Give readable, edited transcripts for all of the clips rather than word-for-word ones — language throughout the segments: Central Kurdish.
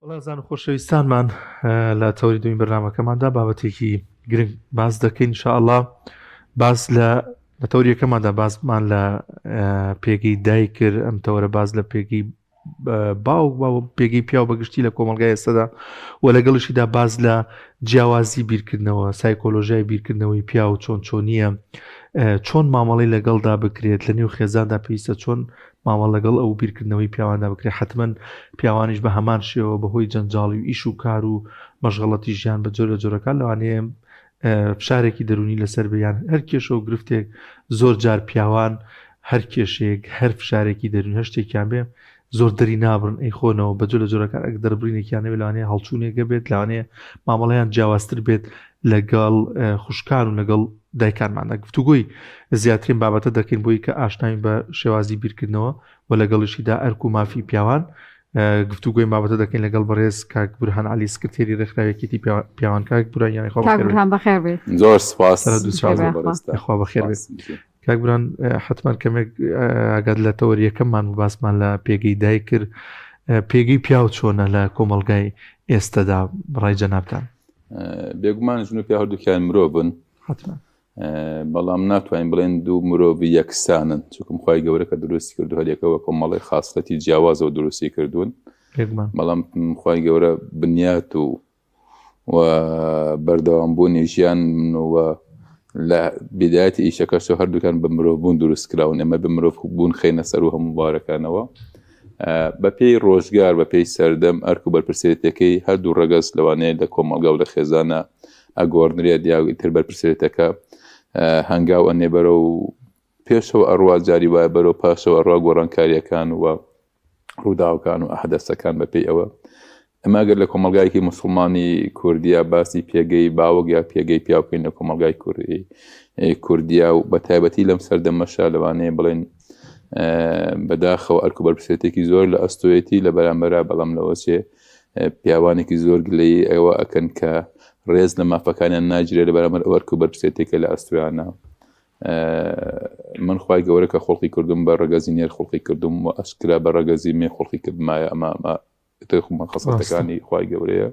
وڵازان و خۆشەویستانمان لە تەوری دوین بەرنامەکەماندا بابەتێکی گرنگ باز دەکەین ئینشاءالله. باز لە تەوریەکەماندا بازمان لە پێگەی دایک کرد، ئەم تەورە باز لە پێگەی باو پێگەی پیا و بەگشتی لە کۆمەلگای ئێستادا و لەگەڵشیدا باز لە جیاوازی بیرکردنەوە، سایکۆلۆژیای بیرکردنەوەی پیا و چۆنیە، چۆن مامەڵی لەگەڵدا بکرێت، لە نێو خێزاندا پێویستە چۆن مامەڵ لەگەڵ ئەو بیرکردنەوەی پیاواندا بکرێت. حتمما پیاوانیش بە هەمان شێوە بەهۆی جەنجاڵی و ئیش و کار و مەشغەڵەتی ژیان بە جۆرە جۆرەکان لەوانەیە فشارێکی دەرونی لەسەر بیان هەر کێشە و گرفتێک. زۆر جار پیاوان هەر کێشەیەک هەر فشارێکی دەرونی هەر شتێکیان بێ زۆر دەری نابڕن ئەی خۆنەوە بە جۆرە جۆرەکان ئەگەر دەربڕینێکیانەوێت لەوانەیە هەڵچوونێکە بێت، لەوانەیە مامەڵەیان جیاوازتر بێت لەگەڵ خوشکان و لەگەڵ دایکانماندا. گفتوگۆی زیاترین بابەتە دەکەین بۆی کە ئاشناین بە شێوازی بیرکردنەوە و لەگەڵشیدا ئەرک و مافی پیاوان. گفتوگۆی بابەتە دەکەین لەگەڵ بەڕێز کاک بورهان عەلی سکرتێری ڕێکخراوێکیتی پیاوان. کاک بورهان بەخێر بێت. زۆر سپاس. خوا بەخێر بێت. کاک بورهان حتمما کەمێک ئاگات لە تەوەریەکەممان و باسمان لە پێگەی دایک کرد. پێگەی پیا و چۆنە لە کۆمەڵگای ئێستادا بڕای جەنابتان؟ بێگومان ژن و پیا هەردووکیان مرۆڤن، حتمما، بەڵام ناتوانین بڵێن دوو مرۆڤ یەکسانن، چونکە خوای گەورە کە دروستی کردو هەرێکەوە کۆمەڵی خاصەتی جیاوازەوە دروستی کردوون. بەڵام خوای گەورە بنیات و بەردەوامبوونی ژیان و لە بدایەتی ئیشەکەشەوە هەردووکان بە مرۆڤبوون دروست کراون. ئێمە بە مرۆڤ بوون خەینە سەر و هەموو بارەکانەوە بە پێی ڕۆژگار، بە پێی سەردەم، ئەرک و بەرپرسێتەکەی هەردوو ڕەگەز لەوانەیە لە کۆمەڵگا و لە خێزانە ئەگۆڕنرێت یا ئیتر بەرپرسێتەکە هەنگاو ئەنێ بەرە و پێشەوە ئەڕوا جاری وایە بەرەو پاشەوە ئەڕوا گۆڕانکاریەکان و ڕووداوەکان و ئەحدەسەکان بە پێی ئەوە. ئەمە ئەگەر لە کۆمەلگایەکی موسڵمانی کوردیا باسی پێگەی باوەک یا پێگەی پیا بکەین لە کۆمەلگای کوردیا و بە تایبەتی لەم سەردەمەشە لەوانەیە بڵێن بەداخەوە ئەرک و بەرپرسێتێکی زۆر لە ئەستۆیەتی لە بەرامبەرە، بەڵام لەوەچێ پیاوانێکی زۆر گلەیی ئەوە ئەکەن کە ڕێز لە مافەکانیان ناگیرێت لە بەرامبەر ئەو ئەرک و بەرپرسێتێکە لە ئەستۆیانە. من خوای گەورە کە خۆڵقی کردم بە ڕەگەزی نێر خۆڵقی کردم و ئەشکرا بە ڕەگەزی مێ خۆڵقی کردمایە. ئەمە خەسەتەکانی خوای گەورەیە.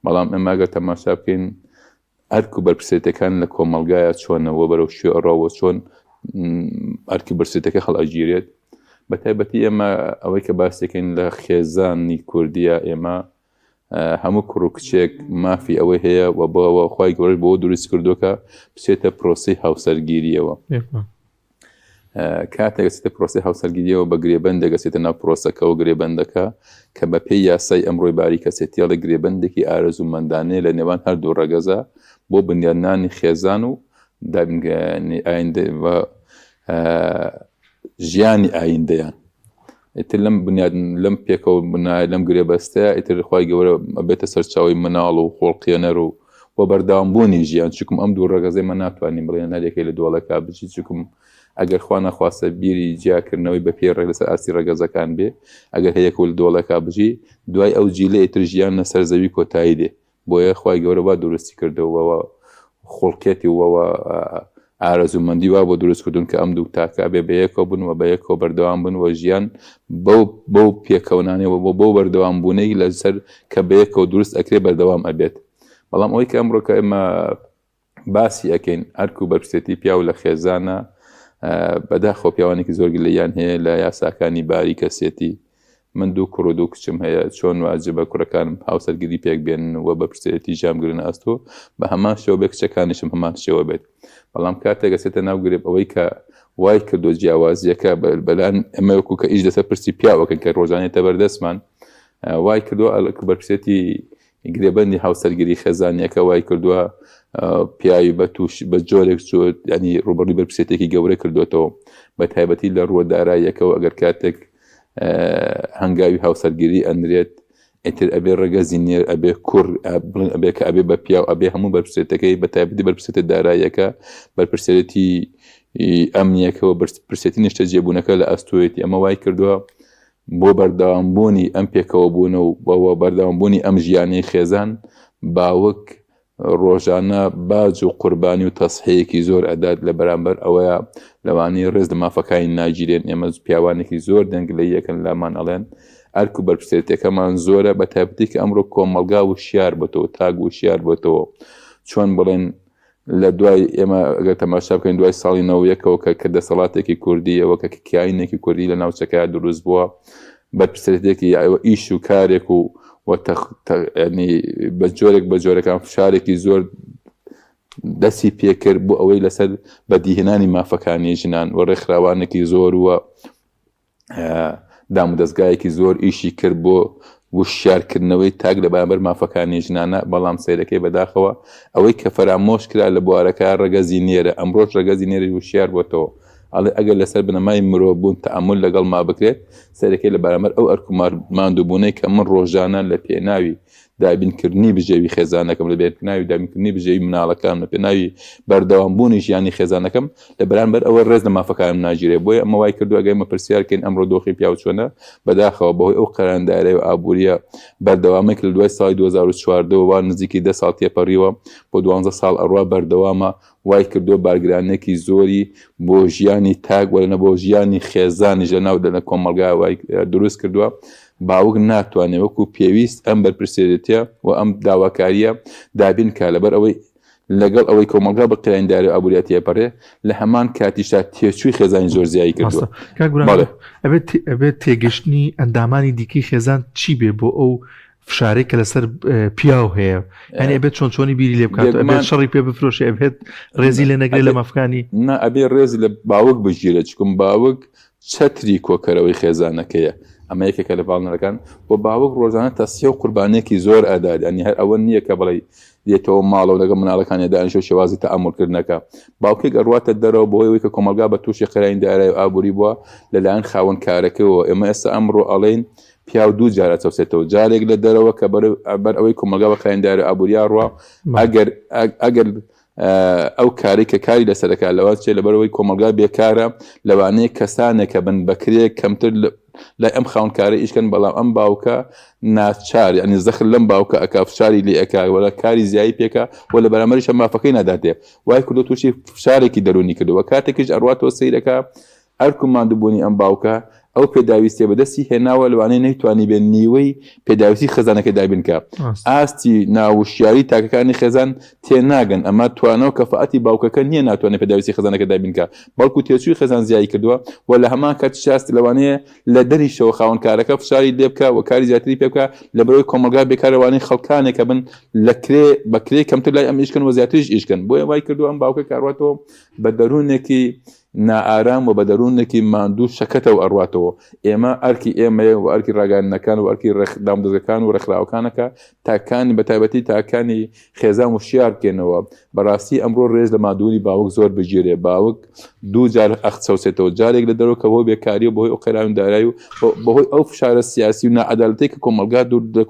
بەڵام ئەمە ئەگەر تەماشا بکەین ئەرک و بەرپرسێتەکان لە کۆمەلگایە چۆنەوە بەرەو شوێ ئەڕاوە، چۆن ئەرکی بەرپرسێتەکە هەڵئەگیرێت. بە تایبەتی ئێمە ئەوەی کە باسێکین لە خێزانی کوردیە، ئێمە هەموو کوڕ و کچێک مافی ئەوەی هەیە و بۆەوە خوای گەورە بۆ دروست کردوکە بچێتە پرۆسی هاوسەرگیریەوە. کاتێک دەچێتە پرۆسی هاوسەرگیریەوە بە گرێبەند دەگەچێتە ناو پرۆسەکە و گرێبەندەکە کە بە پێی یاسای ئەمڕۆی باری کەسێتیە لە گرێبەندێکی ئارەزومەندانەیە لە نێوان هەردوو ڕەگەزە بۆ بنیادنانی خێزان و دابنگانی ئایندە و ژیانی ئایندەیان. ئیتر لەم بنیاد لەم پێکەوە بنای لەم گرێبەستەیە ئیتر خوای گەورە ئەبێتە سەرچاوی مناڵ و خۆڵقیێنەر و بۆ بەردەوامبوونی ژیان. چونکە ئەم دوو ڕەگەزەی من ناتوانین بڵێن هەرێکەی لە دۆڵەکە بچیت، چونکە ئەگەر خوا نەخواستە بیری جیاکردنەوەی بە پێ ڕێک لەسەر ئاسی ڕەگەزەکان بێ، ئەگەر هەیەک لە دۆڵەکە بژی دوای ئەو جیلە ئیتر ژیان لەسەر زەوی کۆتایی دێ. بۆیە خوای گەورە وا دروستی کردەوە خۆڵقێتی وەوە ئارەزومەندی وا بۆ دروستکردون کە ئەم دوو تاکە بێ بەیەکەوە بن و بەیەکەوە بەردەوام بن و ژیان بەو پێکەونانەوە بۆ بەردەوام بوونەی لەسەر کە بەیەکەوە دروست ئەکرێ بەردەوام ئەبێت. بەڵام ئەوەی کە ئەمڕۆکە ئێمە باسی ئەکەین ئەرک و بەرپرسێتی پیا و لە خێزانە، بەداخەوە پیاوانێکی زۆر گلەیان هەیە لە یاساکانی باری کەسێتی. من دوو کوڕ و دوو کچم هەیە، چۆن واجبە کوڕەکانم هاوسەرگیری پێک بێنن و بەرپرسێتی ژامگرن ئەستۆ بە هەمان شێوە بێ کچەکانیشم هەمان شێوە بێت. بەڵام کاتێک گەچێتە ناو گرێب ئەوەی کە وای کردو جیاوازیەکە بەلان ئەمە وەکو کە ئیش دەسەر پرسی پیاوەکەن کە ڕۆژانێتە بەردەستمان وای کردووە ئەلک بەرپرسێتی گرێبەندی هاوسەرگیری خێزانیەکە وای کردووە پیاوی بە تووش بە جۆرێک چۆت، ینی ڕوبەڕووی بەرپرسێتێکی گەورە کردوێتەوە بە تایبەتی لە ڕووداراییەکەەوە. ئەگەر کاتێک هەنگاوی هاوسەرگیری ئەنرێت ئیتر ئەبێ ڕەگەزی نێر ئەبێ کوڕ بڵێن ئەبێ کە ئەبێ بە پیا و ئەبێ هەموو بەرپرسێتەکەی بە تایبەتی بەرپرسێتە داراییەکە بەرپرسێتی ئەمنیەکەەوە بەرپرسێتی نیشتە جێبوونەکە لە ئەستۆیەتی. ئەمە وای کردووە بۆ بەردەوامبوونی ئەم پێکەوە بوونە و بۆ بەردەوامبوونی ئەم ژیانەی خێزان باوک ڕۆژانە باج و قوربانی و تەسحەیەکی زۆر ئەدات لە بەرامبەر ئەوەیە لەوانەیە ڕێز لە مافەکانی ناگیرێن. ئێمە پیاوانێکی زۆر دەنگ لە یەکەن لامان ئەڵێن ئەرک و بەرپرسێتەکەمان زۆرە بە تایبەتی کە ئەمڕۆ کۆمەڵگا وشیار بێتەوە تاگ وشیار بێتەوە چۆن بڵێن لە دوای ئێمە ئەگەر تەماشا بکەین دوای ساڵی 90ەوە کە دەسەڵاتێکی کوردیەوە کە کیانێکی کوردی لە ناوچەکە دروست بووە بەرپرسێتێکی ئیش و کارێک و بە جۆرەکان فشارێکی زۆر دەستی پێکرد بۆ ئەوەی لەسەر بەدیهێنانی مافەکانی ژنان و ڕێکخراوانێکی زۆر وە دام و دەستگایەکی زۆر ئیشی کرد بۆ وشیارکردنەوەی تاک لە بەرامبەر مافەکانی ژنانە بەڵام سەیرەکەی بەداخەوە ئەوەی کە فەرامۆش کرا لە بوارەکە ڕەگەزی نێرە ئەمڕۆژ ڕەگەزی نێری وشیار بۆتەوە ئەگەر لەسەر بنەمای مرۆڤ بوون تەئەمل لەگەڵ ما بکرێت سەیرەکەی لە بەرامبەر ئەو ئەرکومار ماندووبوونەی کە من ڕۆژانە لە پێناوی دابینکردنی بژێوی خێزانەکەم لە پێناوی دابینکردنی بژێوی مناڵەکان لە پێناوی بەردەوامبوونی ژیانی خێزانەکەم لە بەرامبەر ئەوە ڕێز لە مافەکانم ناگیرێ بۆیە ئەمە وای کردو ئەگەر مە پرسیارکەین ئەمڕۆ دۆخی پیاو چۆنە بەداخەوە بەهۆی ئەو قەراندارەی و ئابووریە بەردەوامێک لە دوای ساڵی 2014 نزیکی 10 ساڵ تێپەڕیوە بۆ 12 ساڵ ئەڕوا بەردەوامە وای کردو بارگرانێکی زۆری بۆ ژیانی تاک وەرنە بۆ ژیانی خێزانیش لە ناو لە کۆمەڵگا وای دروست کردووە باوک ناتوانێت وەکو پێویست ئەم بەرپرسێتیە و ئەم داواکاریە دابین کا لەبەر ئەوەی لەگەڵ ئەوەی کۆمەڵگا بە قەرانداری ئابووریەتی پەڕێ لە هەمان کاتیشدا تێچووی خێزانی زۆر زیایی کردووە ئەبێت تێگەشتنی ئەندامانی دیکەی خێزان چی بێ بۆ ئەو فشارێک کە لەسەر پیاو هەیە یعنی ئەبێت چۆنی بیری لێ بکات ئەبێت شەڕی پێ بفرۆشێ ئەبێت ڕێزی لە نەگرێت لە مافەکانی نا ئەبێ ڕێزی لە باوک بژیرە چکم باوک چەتری کۆکەرەوەی خێزانەکەیە ئەمە یەکێکە لە باڵنەرەکان بۆ باوک ڕۆژانە تەسیە و قوربانێکی زۆر ئەدات ئەنی هەر ئەوە نییە کە بڵێ دێتەوە ماڵەوە لەگە مناڵەکانی دانیشە شێوازی تەئەمڵکردنەکە باوکێک ئەڕواتە دەرەوە بۆ ئەوەی کە کۆمەلگا بە تووشی قەرانداری و ئابووری بووە لەلایەن خاوەن کارەکەەوە ئێمە ئێستا ئەمڕۆ ئەڵێن پیاو دوو جارە چەوسێتەوە جارێک لە دەرەوە کە بەر ئەوەی کۆمەلگا بە قەرانداری و ئابووریا ڕوا ئەگەر ئەو کاری کە کاری لەسەرەکە لەوە چێ لەبەرەوەی کۆمەلگا بێکارە لەوانەیە کەسانێکە بن بەکرێ کەمتر لای ئەم خاونکاری ئیشکەن بەڵام ئەم باوکە ناچار ئەنی زەخر لەم باوکە ئەکا فشاری لێ ئەکا وەلا کاری زیایی پێکە و لە بەرامبەریش ئەم مافەکەی نەداتێ وای کردو تووشی فشارێکی دەرونی کردووە کاتێکیش ئەڕواتەوە سەیرەکە ئەرکو ماندووبوونی ئەم باوکە ئەو پێداویستێ بەدەستی هێناوە لەوانەیە نەیتوانی بێن نیوەی پێداویستی خێزانەکە دابینکە ئاستی ناوشیاری تاکەکانی خێزان تێناگەن ئەمە توانەوە کەفاەتی باوکەکە نییە ناتوانێت پێداویستی خێزانەکە دابینکە بەڵکو تێچووی خێزان زیایی کردووە و لە هەمان کات شاستی لەوانەیە لە دەریشەوە خاوەنکارەکە فشاری لێ بکە و کاری زیاتری پێ بکە لەبەرەوەی کۆمەلگا بێکارەوانەی خەڵکانێکە بن لە بەکرێ کەمتر لای ئەم ئیشکن و زیاتریش ئیشکن بۆیە وای کردو ئەم باوکە کاڕاتەوە بە دەروونێکی نائارام و بە دەروونێکی ماندوو شەکەتەوە ئەڕواتەوە ئێمە ئەرکی ئێمەیە و ئەرکی ڕاگەاندنەکان و ئەرکی دامدەزەکان و ڕێکخراوەکانەکە تاکانی بەتایبەتی تاکانی خێزان و شیار بکەنەوە بەڕاستی ئەمڕۆ ڕێز لە مادوونی باوک زۆر بگیرێ باوک دوو جار ئەخچەوسێتەوە جارێک لە دەرەوە بۆ بێکاری و بەهۆی ئەو قەرانداری و بەهۆی ئەو فشارە سیاسی و نەعەدالەتی کە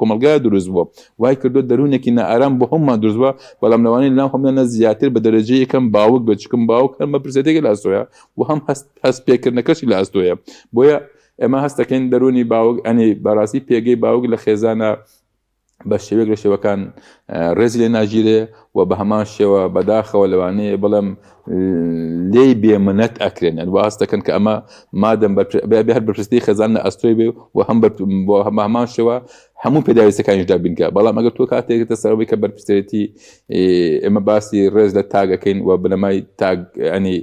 کۆمەلگا دروست بووە وای کردو دەروونێکی نائارام بۆ هەممان دروست بووە بەڵام لەوانەیە لەناو هەمانە زیاتر بە دەرەجەی یەکەم باوک بچکم باوک هەمە پرسێتێکی لاسۆیە و هەم هەست پێکردنەکەشی لە ئەستۆیە بۆیە ئێمە هەستەکەین دەرونی باوک ئەنی بەڕاستی پێگەی باوک لە خێزانە بە شێوەیەک لە شێوەکان ڕێزی لێ ناگیرێ و بە هەمان شێوە بەداخەوە لەوانەیە بڵێم لێی بێمنەت ئەکرێن و هەست دەکەن کە ئەمە مادەم هەر بەرپرستی خێزان لە ئەستۆی بێ و هەم بۆ هەمان شێوە هەموو پێداویستەکانیش دابینکە بەڵام ئەگەر تۆ کاتێکتە سەرەوەی کە بەرپرسێتی ئێمە باسی ڕێز لە تاگەکەین و بنەمای تاگ ئەنی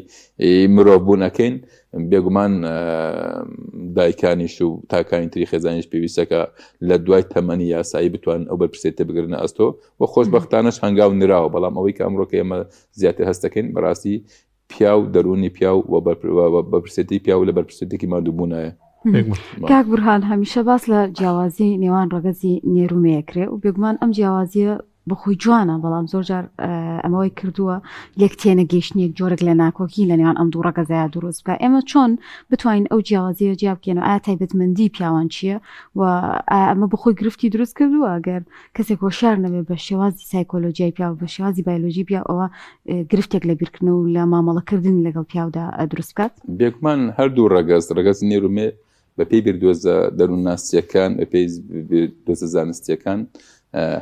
مرۆڤبوونەکەین بێگومان دایکانیش و تاکانی تری خێزانیش پێویستەکە لە دوای تەمەنی یاسایی بتوان ئەو بەرپرسێتە بگرنە ئەستۆ و خۆشبەختانەش هەنگاو نراوە بەڵام ئەوەی کە ئەمڕۆکە ئێمە زیاتر هەستەکەین بەڕاستی پیاو دەرونی پیاو و بەرپرسێتی پیاو لە بەرپرسێتێکی مادووبوونایە کاک بورهان هەمیشە باس لە جیاوازی نێوان ڕەگەزی نێرومەیەکرێ و بێگومان ئەم جیاوازیە بەخۆی جوانە بەڵام زۆر جار ئەمەوەی کردووە یەک تێنە گەیشتنێک جۆرەك لە ناکۆکی لە نێوان ئەم دوو ڕەگەزایە دروست بکە ئێمە چۆن بتوانین ئەو جیاوازیە جیا بکەینەوە ئایا تایبەتمەندی پیاوان چییە و ئەمە بەخۆی گرفتی دروست کردووە ئەگەر کەسێک هۆشیار نەبێ بە شێوازی سایکۆلۆژیای پیا و بە شێوازی بایۆلۆژی پیا ئەوە گرفتێک لە بیرکردن و لە مامەڵەکردن لەگەڵ پیاودا دروست بکات بێگومان هەردوو ڕەگەز نێرومێ بەپێی بیردۆزە دەروونناسیەکان بەپێی دۆزە زانستیەکان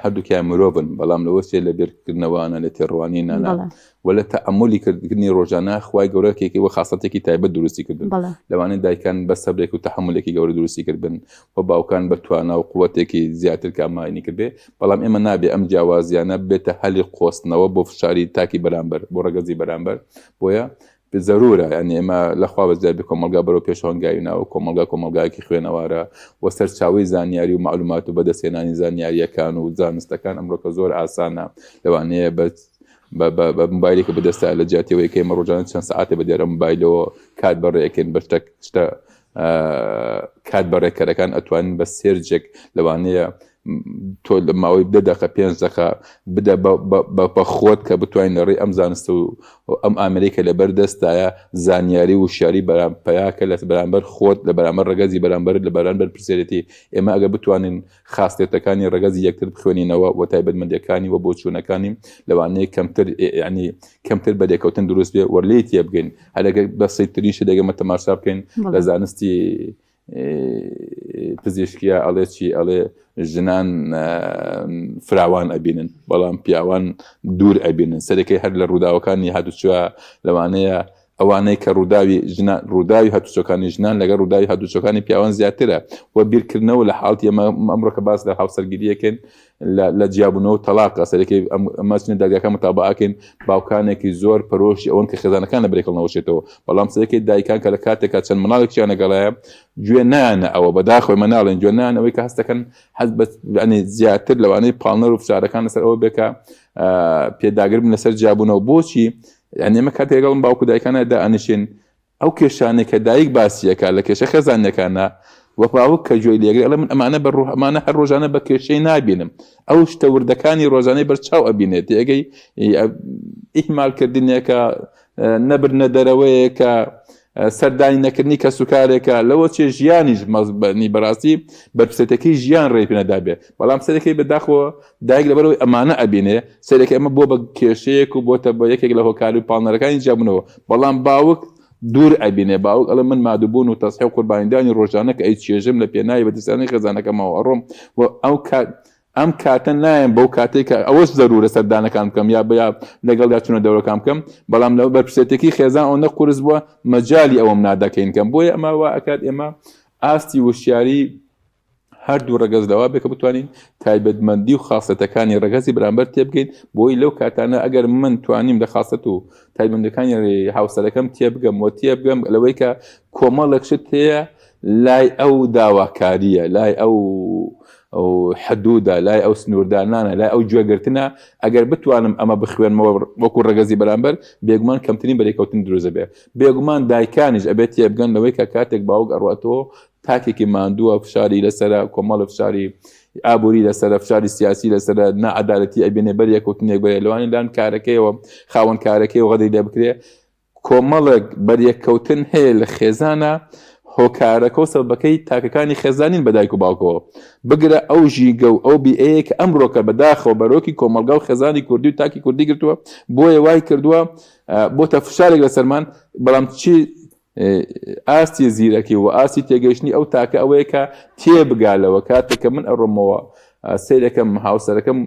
هەردووکیان مرۆڤن بەڵام لەوەچێ لە بیرکردنەوەوانە لە تێڕوانینانە ولا تەعەمولی کردنی ڕۆژانە خوای گەورەکێکی وە خاستێکی تایبەت دروستی کردن لەوانەیە دایکان بە سەبرێک و تەحملێکی گەورە دروستی کردن و باوکان بەتوانە و قووەتێکی زیاتر کاماینی کردبێ بەڵام ئێمە نابێ ئەم جیاوازیانە بێتە هەلی قۆستنەوە بۆ فشاری تاکی بەرامبەر بۆ ڕەگەزی بەرامبەر بۆیە ضرورە ینی ئێمە لەخوا بەزیابی کۆمەلگا بەرەو پێشەوەنگاوینەوە کۆمەلگایەکی خوێنەوارە وە سەرچاوی زانیاری و معلومات و بەدەستێنانی زانیاریەکان و زانستەکان ئەمڕۆکە زۆر ئاسانە لەوانەیە بە مۆبایلێکە بەدەستە لە جیاتیەوەی کە ئێمە ڕۆژانە چەند سەعاتێ بە دێرە مۆبایلەوە کات بەڕێکن بە شتە کات بەڕێکەرەکان ئەتوانین بە سێرجێک لەوانەیە تۆ لە ماوەی 10 دقیقە 5 دقیقە بدە بە خۆت کە بتوانین لەڕێی ئەم زانستە و ئەم ئامریکا لە بەردەستایە زانیاری و شاری پەیاکە لە بەرامبەر خۆت لە بەرامبەر ڕەگەزی بەرامبەر لە بەرامبەر پرسیارەتی ئێمە ئەگە بتوانین خاستێتەکانی ڕەگەزی یەکتر بخوێنینەوە و تایبەتمەندیەکانی و بۆ چوونەکانی لەوانەیە کەمتر بەدێکەوتن دروست بێ وەرلێی تێ بگەین هەرەگە بەسەیتترینش دەگەمە تەماشا بکەین لە زانستی پزیشکیە ئەڵێ چی ئەڵێ ژنان فراوان ئەبینن بەڵام پیاوان دوور ئەبینن سەرەکەی هەر لە ڕووداوەکانی هاتوچووە لەوانەیە ئەوانەی کە ڕووداوی هاتوچەکانی ژنان لەگە ڕووداوی هاتوچەکانی پیاوان زیاترە و بیرکردنەوە لە حاڵتی ئەمڕۆکە باس لە هاوسەرگیریەکەن لە جیابوونەوە و تەلاقە سەرەکەی ئەمەچنە دەرگاکان متابعەکەن باوکانێکی زۆر پەرۆشی ئەوەن کە خێزانەکان لە بەرێکەڵنەوەشێتەوە بەڵام سەرەکەی دایکان کە لە کاتێکا چەند منداڵێکیان لەگەڵایە گوێ نانە ئەوە بەداخۆی مەناڵێن گوێ نان ئەوەی کە هەستەکەن حەز بە زیاتر لەوانەی پاڵنەر و فشارەکان لەسەر ئەوە بێکە پێداگر بن لەسەر جیابوونەوە بۆچی ئەمە کاتێک لەگەڵم باوکو دایکانە دائەنشێن ئەو کێشانێک کە دایک باسیەکە لە کێشە خێزانەکانە وەپاوک کە گوێی لێگرێ ئەڵێ من ئەمانە بە ڕوحمانە هەر ڕۆژانە بە کێشەی نابینم ئەو شتە وردەکانی ڕۆژانەی بەرچاو ئەبینێت ئەگەی ئیحمالکردنێکە نەبرنە دەرەوەیەکە سەردانی نەکردنی کە سوکارێکە لەوە چێ ژیانیش مەزبنی بەڕاستی بەرپرسێتەکەی ژیان ڕێی پێنەدابێ بەڵام سەرەکەی بەداخەوە دایک لەبەرەوەی ئەمانە ئەبینێ سەرەکە ئەمە بۆ بە کێشەیەک و بۆتە بە یەکێک لە هۆکاری و پاڵنەرەکانی جیابوونەوە بەڵام باوک دوور ئەبینێ باوک ئەڵێ من مادووبوون و تەسحی و قوربانیدانی ڕۆژانە کە ئەی چێژم لە پێناوی بەدەستانی خێزانەکەمەوە ئەڕۆم ئەم کاتە نایم بەو کاتێک کە ئەوەش زەرورە سەردانەکان بکەم یا بیا لەگەڵ یا چونە دەورەکان بکەم بەڵام لەو بەرپرسێتێکی خێزان ئەو نەقورس بووە مەجای ئەوەم نادەکەین کەم بۆیە ئەمە وا ئەکات ئێمە ئاستی وشیاری هەردوو ڕەگەز لەوا بێ کە بتوانین تایبەتمەندی و خاستەکانی ڕەگەزی بەرامبەر تێبگەین بۆی لەو کاتانە ئەگەر من توانیم لە خاستەت و تایبەتمەندەکانی هاوسەرەکەم تێبگەم و تێبگەم لەوەی کە کۆمەڵێک شت هەیە لای ئەو داواکاریە لای ئەو حدوودە لای ئەو سنووردانانە لای ئەو گوێگرتنە ئەگەر بتوانم ئەمە بخوێنمەوە وەکو ڕەگەزی بەرامبەر بێگومان کەمترین بەرێکەوتن دروزە بێ بێگومان دایکانیش ئەبێت تێبگەن لەوەی کە کاتێک باوک ئەڕاتەوە تاکێکی ماندووە فشاری لەسرە کۆمەڵە فشاری ئابووری لەسرە فشاری سیاسی لەسرە نەعەدالەتی ئەبێنێ بەریەکەوتنێک بەرێ لەوانی لان کارەکەیەوە خاوەن کارەکەی و غەدەی لێ بکرێ کۆمەڵێک بەریەکەوتن هەیە لە خێزانە هۆکارەکە و سەبەکەی تاکەکانی خێزانین بەدایک و باوکەوە بگرە ئەو ژیگە و ئەو بیئەیە کە ئەمڕۆکە بەداخەوە بەرۆکی کۆمەلگا و خێزانی کوردی و تاکی کوردی گرتووە بۆیە وای کردووە بۆتە فشارێک لەسەرمان بەڵام چی ئاستی زیرەکی و ئاستی تێگەیشتنی ئەو تاکە ئەوەیە کە تێبگالەوە کاتێککە من ئەڕۆمەوە سیرەکەم هاوسەرەکەم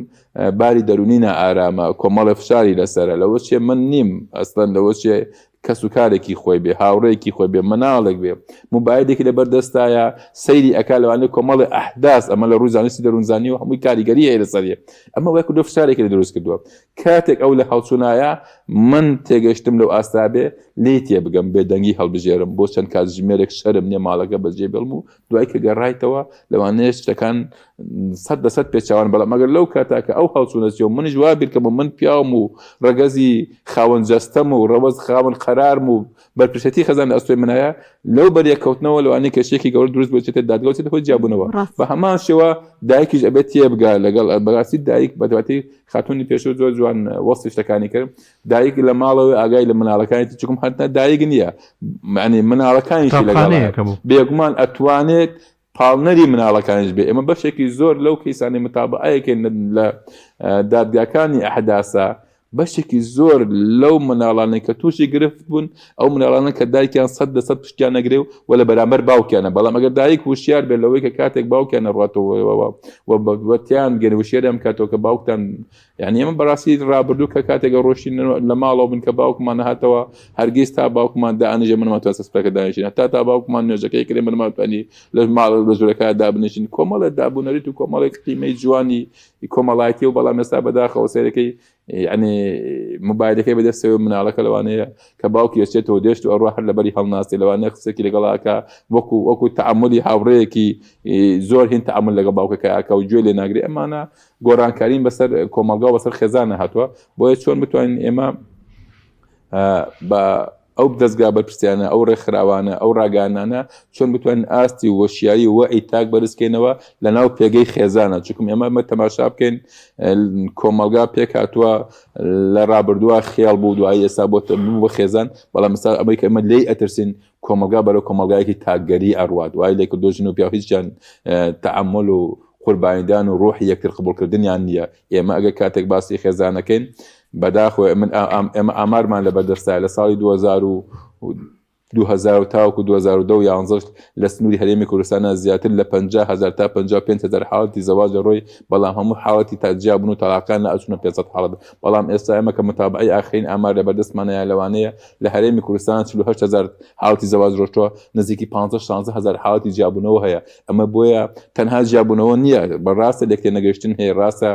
باری دەرونینە ئارامە کۆمەڵە فشاری لەسرە لەوە چێ من نیم ئەسڵەن لەوە چێ کەس و کارێکی خۆی بێ هاوڕێکی خۆی بێ مەناڵێک بێ موبایلێکی لەبەردەستایە سەیری ئەکا لەوانێت کۆمەڵی ئەحداس ئەمە لە ڕووی زانستی دەروونزانی و هەمووی کاریگەری هەیە لەسەریە ئەمە وەکو دو فشارێکی لە دروست کردووە کاتێک ئەو لە هەڵچوونایە من تێگەشتم لەو ئاستابێ لێ تێبگەم بێدەنگی هەڵبژێرم بۆ چەند کاتژمێرێک شەرم نییە ماڵەکە بەجێ بڵم و دوای کە گەڕایتەوە لەوانەیە شتەکان 100% پێچوان بەڵام مەگەر لەو کاتاکە ئەو هەڵچوونەچی و منیش وا بیرکەم و من پیاوم و ڕەگەزی خاوەن جەستەم و ڕەوەز خاوەن خەرارم و بەرپرسەتی خەزان ئەستۆی منایە لەو بەریەکەوتنەوە لەوانەیە کێشێکی گەورە دروست بێتێتە دادگەوتێتە خۆی جیابوونەوە بە هەمان شێوە دایکیش ئەبێت تێبگا لەگەڵ بەڕاستی دایک بەدواتی خاتوونی پێشوو زۆر جوان وەستی شتەکانی کرد دایک لە ماڵەوە ئاگای لە مناڵەکانی چکم هەرنا دایک نییە معنی مناڵەکانیشی لەگەڵ بێگومان ئەتوانێت پاڵنەری مناڵەکانیش بێ ئێمە بەشێکی زۆر لەو کەیسانی متابعەیەکەین لە دادگاکانی ئەحداسە بەشێکی زۆر لەو مناڵانەی کە تووشی گرفت بوون ئەو مناڵانە کە دایکیان 100% پشتیان نەگرێ و لە بەرامبەر باوکیانە بەڵام ئەگەر دایک وشیار بێت لەوەی کە کاتێک باوکیان نەڕاتەوە تیان گەنی وشێرم کاتەوە کە باوکتان یعنی ئێمە بەڕاستی ڕابردوو کە کاتێکە ڕۆشتین لە ماڵەوە بن کە باوکمان نەهاتەوە هەرگیز تا باوکمان دانیژە منماتوە سەسپەکە دانیشین تا باوکمان نوێژەکەی کرێ منماتوانی لە ماڵ بە زۆرەکە دابنیشین کۆمەڵە دابوونەریت و کۆمەڵێک قیمەی جوانی کۆمەڵایەتی و بەڵام ئێستا بەداخەوە سەیرەکەی یعنی موبایلەکەی بەدەستەوە مناڵەکە لەوانەیە کە باوکی ئەچێتەوە دێشت و ئەڕوا هەر لەبەری هەڵناسی لەوانەیە قسێکی لەگەڵاکە وەکو تەعاملی هاوڕەیەکی زۆر هین تەعامل لەگەڵ باوکەکەیەکە و گوێ لێ ناگرێ ئەمانە گۆڕانکارین بەسەر کۆمەلگا و بەسەر خێزانە هاتووە بۆیە چۆن بتوانین ئێمە بە ئەو دەستگا بەرپرسیانە ئەو ڕێکخراوانە ئەو ڕاگانانە چۆن بتوانین ئاستی وەشیایی و وەعی تاک بەرزکەینەوە لە ناو پێگەی خێزانە چونکە ئێمە تەماشا بکەین کۆمەلگا پێک هاتووە لە ڕابردووە خێڵ بوو دوایی ئێستا بۆ خێزان بەڵام ئێستا ئەمەی کە ئێمە لێی ئەترسین کۆمەلگا بەرەو کۆمەلگایەکی تاکگەری ئەڕوات وای لێ کردۆ ژن و پیا هیچیان تەعامل و قوربانیدان و ڕۆحی یەکتر قبولکردنیان نییە ئێمە ئەگەر کاتێک باسی خێزانەکەین بەداخۆ ئێمە ئامارمان لە بەردەستای لە ساڵی 2000 تاوەکو 2011 لە سنووری هەرێمی کوردستانە زیاتر لە 50,000 تا 55,000 حاڵەتی زەواج لە ڕۆی بەڵام هەموو حاڵەتی تاجیابوون و تەلاقان لە ئەچونە 500 حاڵەت بەڵام ئێستا ئێمە کە متابعەی ئاخرین ئامار لە بەردەستمانەیە لەوانەیە لە هەرێمی کوردستان 48,000 حاڵەتی زەواج ڕۆژتووە نزیکی 15-16,000 حاڵەتی جیابوونەوە هەیە ئەمە بۆیە تەنها جیابوونەوە نییە بەڕاستە لێک تێنەگەیشتن هەیە ڕاستە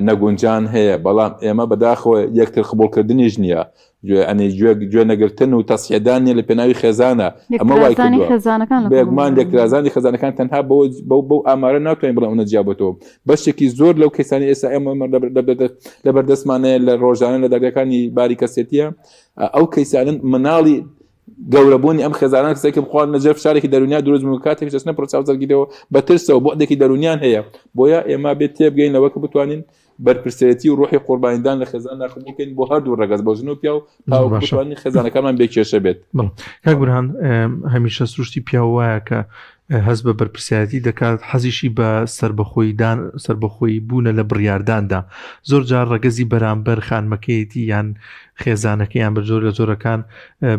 نەگونجان هەیە بەڵام ئێمە بەداخەوە یەکتر قبولکردنیش نییە گوێ نەگرتن و تەسیحدان لە پێناوی خێزانە ئەمە وای بێگومان یەکترازانی خێزانەکان تەنها بەو ئامارە ناتوانین بڵێ ئەوە جیابێتەوە بەشێکی زۆر لەو کەسانی ئێستا ئێمە لە بەردەستمانەیە لە ڕۆژانە لە دەرگەکانی باری کەسێتیە ئەو کەیسانن مناڵی گەورەبوونی ئەم خێزانان کەسێکی بخوان نەجەر فشارێکی دەرونیا دروست بوو کاتێک چەسنە پرۆساوزەرگیرەوە بە ترسەوە بۆعدێکی دەرونیان هەیە بۆیە ئێمە بێت تێبگەینەوە کە بتوانین بەرپرسێتی و ڕۆحی قوربانیدان لە خێزان ناخبووکەین بۆ هەردوو ڕەگەز بۆ ژن و پیا و تاوەکوتوانین خێزانەکانمان بێکێشە بێت کاک بورهان هەمیشە سروشتی پیا وایە کە هەز بە بەرپرسیاتی دەکات حەزیشی بە سربەخۆی بوونە لە بڕیارداندا زۆر جار ڕەگەزی بەرامبەر خانمەکەیەتی یان خێزانەکەیان بە زۆر لە زۆرەکان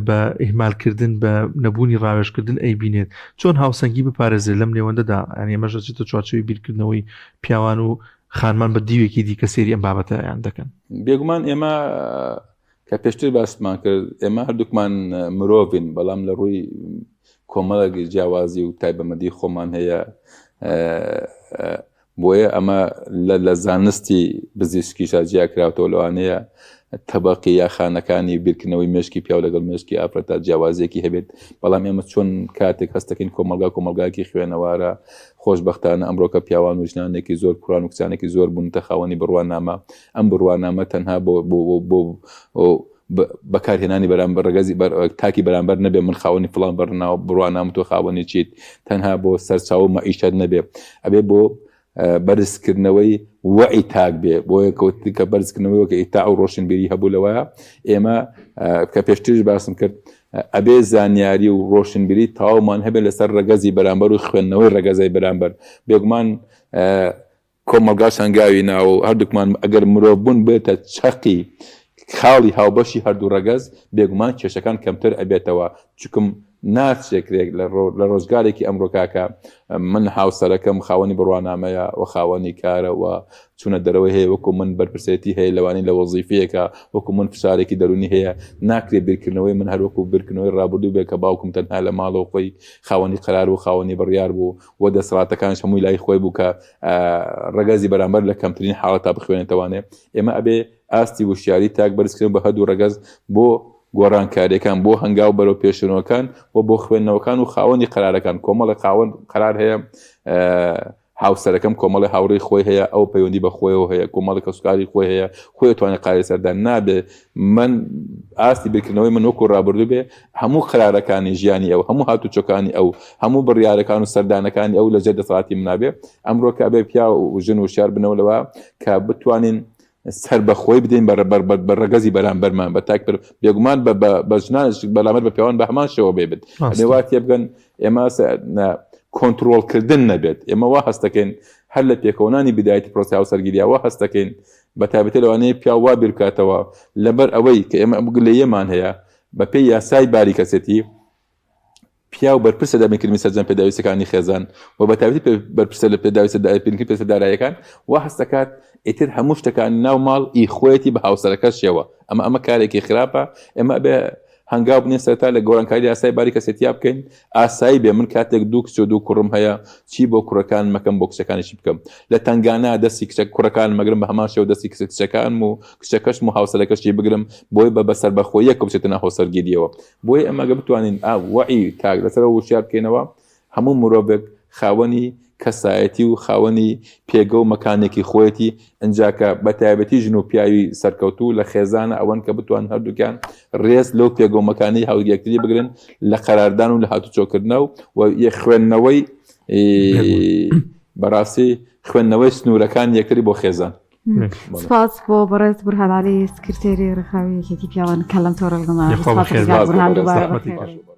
بە ئیهمالکردن بە نەبوونی ڕاوێژکردن ئەیبینێت چۆن هاوسەنگی بپارێزێت لەم نێوەندەدا ئەنی ئێمەش دەچێتە چوارچێوی بیرکردنەوەی پیاوان و خانمان بە دیوێکی دیکە سێری ئەم بابەتەیان دەکەن بێگومان ئێمە کە پێشتر باسمان کرد ئێمە هەردووکمان مرۆڤین بەڵام لە ڕووی کۆمەڵێکی جیاوازی و تایبەتمەندی خۆمان هەیە بۆیە ئەمە لە زانستی پزیشکیشا جیا کراوەوە لەوانەیە تەبەقی یا خانەکانی بیرکردنەوەی مێشکی پیا و لەگەڵ مێشکی ئافرەتا جیاوازیەکی هەبێت بەڵام ئێمە چۆن کاتێک هەستەکەین کۆمەلگاکی خوێنەوارە خۆشبەختانە ئەمڕۆکە پیاوان و ژنانێکی زۆر کوڕان و کچانێکی زۆر بوون تەخاوەنی بڕوانامە ئەم بڕوانامە تەنها بۆ بەکارهێنانی بەرامبەر ڕەگەزی تاکی بەرامبەر نەبێ من خاوەنی فڵان بەرناو بڕوانام تۆ خاوەنی چیت تەنها بۆ سەرچاو مەعیشەت نەبێ ئەبێ بۆ بەرزکردنەوەی وەعی تاک بێ بۆیە کە بەرزکردنەوەی وەکە ئیتاع و ڕۆشنبیری هەبوو لەوەیە ئێمە کە پێشترش باسم کرد ئەبێ زانیاری و ڕۆشنبیری تاوامان هەبێت لەسەر ڕەگەزی بەرامبەر و خوێندنەوەی ڕەگەزای بەرامبەر بێگومان کۆمەلگا سەنگاوی ناو هەردووکمان ئەگەر مرۆڤ بوون بێتە چەقی خاڵی هاوبەشی هەردوو ڕەگەز بێگومان کێشەکان کەمتر ئەبێتەوە چکم ناچێکرێک لە ڕۆژگارێکی ئەمڕۆکاکە من هاوسەرەکەم خاوەنی بڕوانامەیە و خاوەنی کارە و چونە دەرەوەی هەیە وەکو من بەرپرسێتی هەیە لەوانی لە وەزیفەیەکە وەکو من فشارێکی دەرونی هەیە ناکرێت بیرکردنەوەی من هەروەکو بیرکردنەوەی ڕابردوو بێت کە باوکم تەنها لە ماڵەوە خۆی خاوەنی قەرار و خاوەنی بڕیار بوو و دەسەڵاتەکانش هەمووی لای خۆی بوو کە ڕەگەزی بەرامبەر لە کەمترین حاڵەتا بخوێنێتەوانێ ئێمە ئەبێ ئاستی وشیاری تاک بەرزکردن بە هەردوو ڕەگەز بۆ گۆڕانکاریەکان بۆ هەنگاو بەرەو پێشنەوەکان بۆ خوێندنەوەکان و خاوەنی قەرارەکان کۆمەڵی خاوەن قەرار هەیە هاوسەرەکەم کۆمەڵی هاوڕێی خۆی هەیە ئەو پەیوەندی بە خۆیەوە هەیە کۆمەڵی کەسوکاری خۆی هەیە خۆی توانێت قاری سەردان نابێ من ئاستی بیرکردنەوەی من وەکو ڕابردوو بێ هەموو قەرارەکانی ژیانی ئەو هەموو هاتوچۆکانی ئەو هەموو بڕیارەکان و سەردانەکانی ئەو لەجێ دەسەڵاتی منابێ ئەمڕۆ کە بێ پیا و ژن و شار بنەوەلەوە کە بتوانین سەر بەخۆی بدەین بە ڕەگەزی بەرامبەرمان بە تاکتر بێگومان بە ژنانش بەلامەت بە پیاوان بە هەمان شێوە بێ بێت نێوات تێبگەن ئێمە کۆنتترۆلکردن نەبێت ئێمە وا هەستەکەین هەر لە پێکەوەانی بدایەتی پرۆسی هاوسەرگیریەوە هەستەکەین بە تایبەتی لەوانەیە پیا وا بیرکاتەوە لەبەر ئەوەی کە ئێمە لە یەمان هەیە بە پێی یاسای باری کەسێتی پیا و بەرپرسە دابینکردنی سەرجەم پێداویستەکانی خێزان و بە تایبەتی بەرپرسە لە پێداویستە پێدارایەکان وا هەستەکات ئیتر هەموو شتەکانی ناو ماڵ ئیخۆیەتی بە هاوسەرەکەشەوە ئەمە کارێکی خراپە ئێمە بێ هەنگاو بنێ سەرتا لە گۆڕانکاری ئاسایی باری کەسێتیا بکەین ئاسایی بێ من کاتێک دوو کچ و دوو کوڕم هەیە چی بۆ کوڕەکان مەکەم بۆ کچەکانیشی بکەم لە تنگانە دەستی کچە کوڕەکان مەگرم بە هەمان شێوە دەستی کچەکانم و کچەکەشم و هاوسەرەکەشی بگرم بۆی بە بەسەر بەخۆیە کە بچێتە ناو هاوسەرگیریەوە بۆی ئەمەگە بتوانین وعی تاک لەسەر وشیار بکەینەوە هەموو مرۆڤێک خاوەنی کەسایەتی و خاوەنی پێگە و مەکانێکی خۆیەتی ئەنجاکە بە تایبەتی ژن و پیاوی سەرکەوتوو لە خێزانە ئەوەن کە بتوان هەردووکیان ڕێز لەو پێگە و مەکانی هاویەکتری بگرن لە قەراردان و لە هاتوچۆکردنەوە و خوێندنەوەی بەڕاستی خوێندنەوەی سنوورەکان یەکتری بۆ خێزان. سپاس بۆ بەڕێز بورهان عەلی سکرتێری ڕێکخراوی یەکێتی پیاوان کە لەم تۆڕە لەگەڵمان. یەخوا بەخێر. سپاس بورهان دووبارە بەخێر.